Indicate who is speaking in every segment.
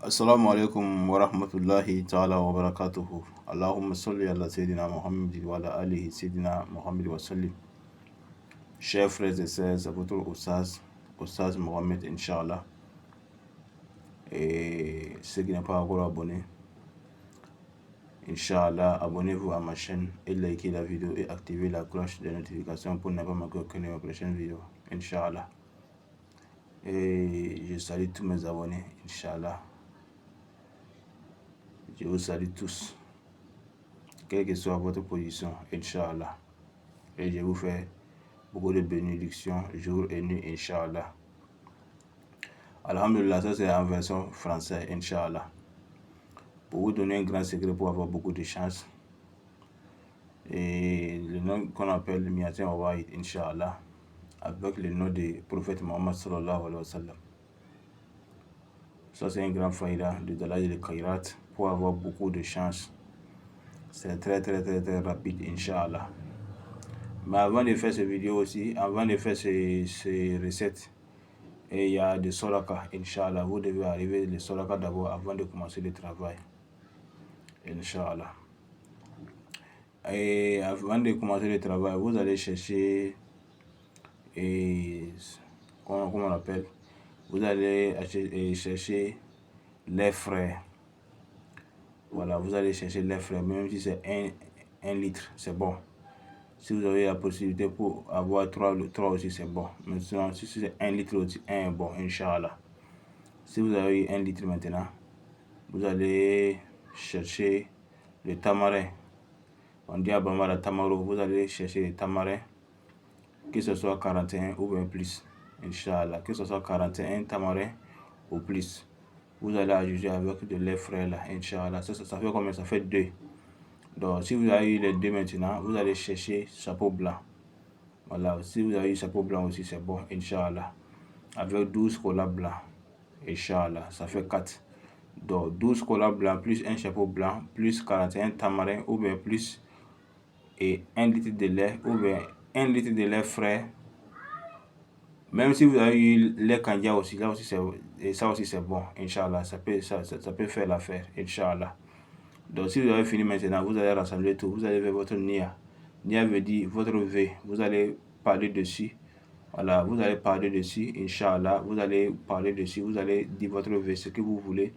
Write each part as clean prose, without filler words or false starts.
Speaker 1: Assalamu alaikum wa rahmatullahi ta'ala wa barakatuhu. Allahumma salli ala Sayyidina Muhammad wa ala alihi Sayyidina Muhammad wa sallim. Chers frères et sœurs, c'est votre Oustaz Mohamed, Inch'Allah. Et ceux qui n'ont pas encore abonné, Inch'Allah, abonnez-vous à ma chaîne et likez la vidéo et activez la cloche de notification pour ne pas manquer aucune de mes prochaines vidéos, Inch'Allah. Et je salue tous mes abonnés, Inch'Allah. Je vous salue tous, quelle que soit votre position, Inch'Allah. Et je vous fais beaucoup de bénédictions jour et nuit, Inch'Allah. Alhamdulillah, ça c'est en version française, Inch'Allah. Pour vous donner un grand secret pour avoir beaucoup de chance. Et le nom qu'on appelle Miatin Wahid, Inch'Allah, avec le nom du prophète Muhammad sallallahu alayhi wa sallam. Ça c'est un grand faïda de Dalaj de Khairat pour avoir beaucoup de chance. C'est très rapide, Inch'Allah. Mais avant de faire cette vidéo aussi, avant de faire ces recettes, et il y a des solaka, Inch'Allah. Vous devez arriver les solaka d'abord avant de commencer le travail, Inch'Allah. Et avant de commencer le travail, vous allez chercher, comment on appelle, vous allez chercher les frais. Voilà, vous allez chercher les frais, même si c'est 1 litre, c'est bon. Si vous avez la possibilité pour avoir 3 aussi, c'est bon. Maintenant, si c'est 1 litre aussi, 1 est bon, Inch'Allah. Si vous avez 1 litre maintenant, vous allez chercher le tamarin. On dit à Bamara Tamaro, vous allez chercher le tamarin, que ce soit 41 ou bien plus, Inch'Allah. Que ce soit 41 tamarin ou plus. Vous allez ajouter avec de lait frais là, Inch'Allah. Ça fait combien? Ça fait 2. Donc, si vous avez eu les 2 maintenant, vous allez chercher chapeau blanc. Voilà, si vous avez eu chapeau blanc aussi, c'est bon, Inch'Allah. Avec 12 colas blancs, Inch'Allah, ça fait 4. Donc, 12 colas blancs plus un chapeau blanc, plus 41 tamarins, ou bien plus, et 1 litre de lait, ou bien 1 litre de lait frais. Même si vous avez eu lait kandia aussi, là aussi, ça aussi c'est bon, Inch'Allah. Ça peut faire l'affaire, Inch'Allah. Donc, si vous avez fini maintenant, vous allez rassembler tout. Vous allez faire votre nia. Nia veut dire votre V. Vous allez parler dessus. Voilà, vous allez parler dessus, Inch'Allah. Vous allez parler dessus. Vous allez dire votre V, ce que vous voulez,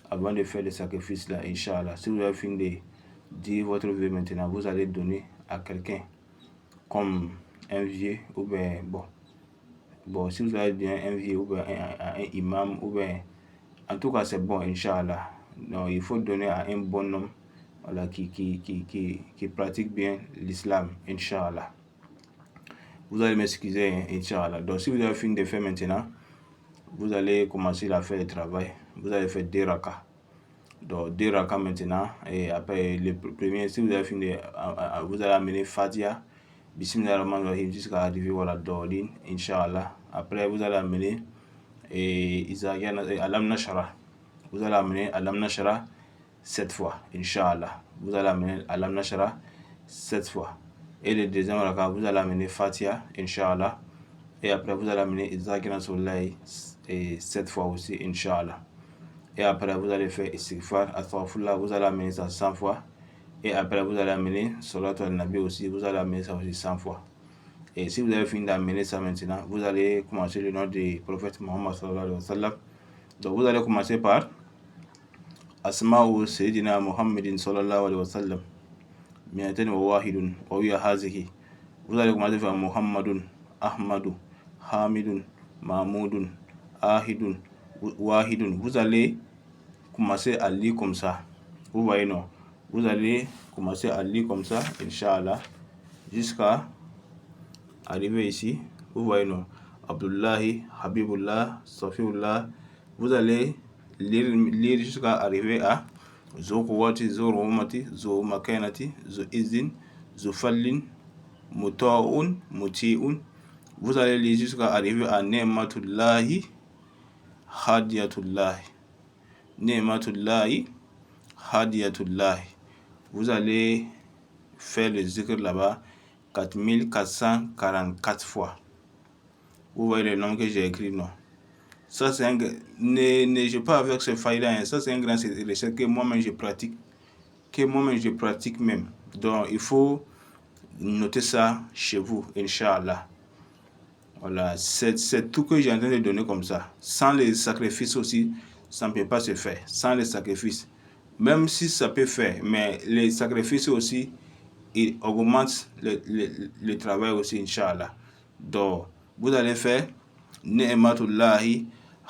Speaker 1: avant de faire le sacrifice là, Inch'Allah. Si vous avez fini de dire votre V maintenant, vous allez donner à quelqu'un, comme un vieux, ou bien, bon, si vous avez donné un vieux, ou bien un imam, ou bien, en tout cas, c'est bon, Inch'Allah. Non, il faut donner à un bon homme, voilà, qui pratique bien l'islam, Inch'Allah. Vous allez m'excuser, Inch'Allah. Donc, si vous avez fini de faire maintenant, vous allez commencer à faire le travail. Vous allez faire 2 rakas. Donc, 2 rakas maintenant. Et après, le premier, si vous avez fini, vous allez amener Fatiha, Bismillahirrahmanirrahim, jusqu'à arriver à la Dolin, Inch'Allah. Après, vous allez amener Alam Nashara. Vous allez amener Alam Nashara 7 fois, Inch'Allah. Vous allez amener Alam Nashara 7 fois. Et le deuxième raka, vous allez amener Fatiha, Inch'Allah. Et après, vous allez amener Zakina Soleil 7 fois aussi, Inch'Allah. Et après, vous allez faire Istighfar, Astaghfirullah, vous allez amener ça 100 fois. Et après, vous allez amener Salat al-Nabi aussi, vous allez amener ça aussi 100 fois. Et si vous avez fini d'amener ça maintenant, vous allez commencer le nom du prophète Muhammad sallallahu alayhi wa sallam. Donc, vous allez commencer par Asma'u Sayyidina Muhammadin sallallahu alayhi wa sallam. Miatin wa wahidun, wa huwa hazihi. Vous allez commencer par Muhammadun, Ahmadu, Hamidun, Mahmoudun, Ahidun, Wahidun. Vous allez commencer à lire comme ça. Vous voyez, non? Vous allez commencer à lire comme ça, Inch'Allah, jusqu'à arriver ici. Vous voyez, non? Abdullahi, Habibullah, Safiullah. Vous allez lire jusqu'à arriver à Zo Quwwati, Zo Rumati, Zo Makanati, Zo Izin, Zo Fallin, Muta'un, Muti'un. Vous allez lire jusqu'à arriver à Ni'matullahi, Hadiyatullahi. Ni'matullahi, Hadiyatullahi. Vous allez faire le zikr là-bas 4444 fois. Vous voyez le nom que j'ai écrit, non? Ça, c'est un... Ne joue pas avec ce faïda. Ça, c'est un grand recette que moi-même je pratique. Même. Donc, il faut noter ça chez vous, Inch'Allah. Voilà, c'est tout que j'ai en train de donner comme ça. Sans les sacrifices aussi, ça ne peut pas se faire. Sans les sacrifices. Même si ça peut faire, mais les sacrifices aussi, ils augmentent le travail aussi, Inch'Allah. Donc, vous allez faire Ni'matullahi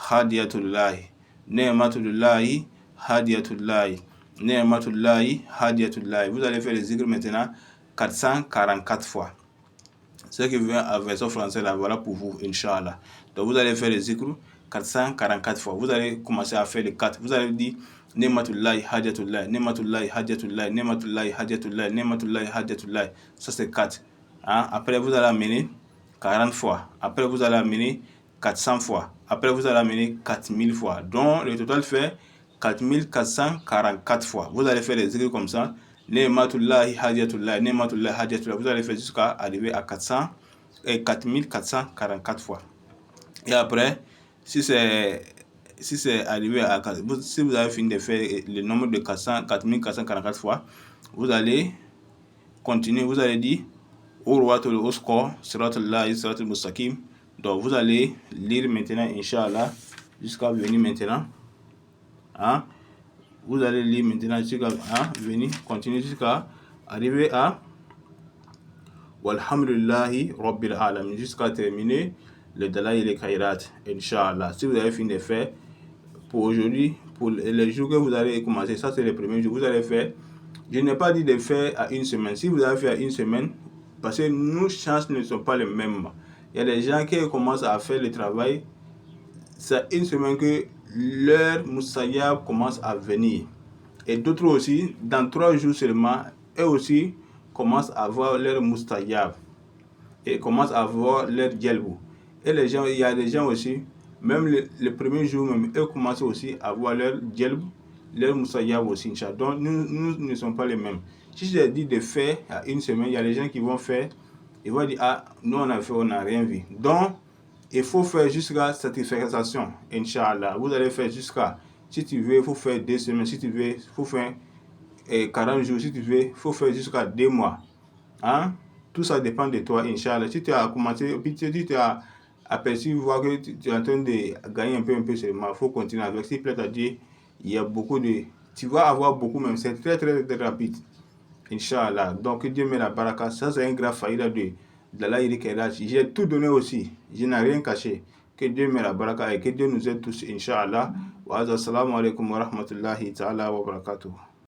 Speaker 1: Hadiyatullahi. Ni'matullahi Hadiyatullahi. Ni'matullahi Hadiyatullahi. Vous allez faire les zikr maintenant 444 fois. Ce qui vient à version française là, voilà pour vous, Inch'Allah. Donc vous allez faire les zikr 444 fois. Vous allez commencer à faire les 4. Vous allez dire Ni'matullahi Hadiyatullahi, Ni'matullahi Hadiyatullahi, Ni'matullahi Hadiyatullahi, Ni'matullahi Hadiyatullahi. Ça c'est 4. Hein? Après vous allez amener 40 fois. Après vous allez amener 400 fois. Après vous allez amener 4000 fois. Donc le total fait 4444 fois. Vous allez faire les zikr comme ça. Ni'matullahi Hadiyatullahi, Ni'matullahi Hadiyatullahi. Vous allez faire jusqu'à arriver à 4444 fois. Et après, si c'est arrivé à si vous avez fini de faire le nombre de 4444 fois, vous allez continuer. Vous allez dire au score Siratullahi Siratul Mustaqim. Donc vous allez lire maintenant, Inch'Allah, jusqu'à venir maintenant. Hein? Vous allez lire maintenant jusqu'à venir, continuer jusqu'à arriver à Walhamdulillahi Rabbil Alamin, jusqu'à terminer le Dalaïl et les Khairat, Inch'Allah. Si vous avez fini de faire pour aujourd'hui, pour les jours que vous allez commencer, ça c'est les premiers jours, vous allez faire. Je n'ai pas dit de faire à une semaine. Si vous avez fait à une semaine, parce que nos chances ne sont pas les mêmes. Il y a des gens qui commencent à faire le travail, c'est une semaine que leur Moussayab commence à venir. Et d'autres aussi, dans 3 jours seulement, eux aussi commencent à avoir leur Moussayab. Et commencent à avoir leur Djelbou. Et les gens, il y a des gens aussi, même le premier jour même, eux commencent aussi à avoir leur Djelbou, leur Moussayab aussi. Donc nous ne sommes pas les mêmes. Si j'ai dit de faire à une semaine, il y a des gens qui vont faire, ils vont dire, ah, nous on a fait, on n'a rien vu. Donc, il faut faire jusqu'à satisfaction, Inch'Allah. Vous allez faire jusqu'à, si tu veux, il faut faire 2 semaines. Si tu veux, il faut faire 40 jours. Si tu veux, il faut faire jusqu'à 2 mois. Hein? Tout ça dépend de toi, Inch'Allah. Si tu as commencé, puis tu as aperçu, voir que tu es en train de gagner un peu seulement, il faut continuer avec. S'il plaît à Dieu, il y a beaucoup de... Tu vas avoir beaucoup même, c'est très rapide. Inch'Allah. Donc Dieu met la baraka. Ça c'est un grand faïda de la Kairat. J'ai tout donné aussi. Je n'ai rien caché. Que Dieu met la baraka et que Dieu nous aide tous, Inch'Allah. Wa assalamu alaikum wa rahmatullahi ta'ala wa barakatuh.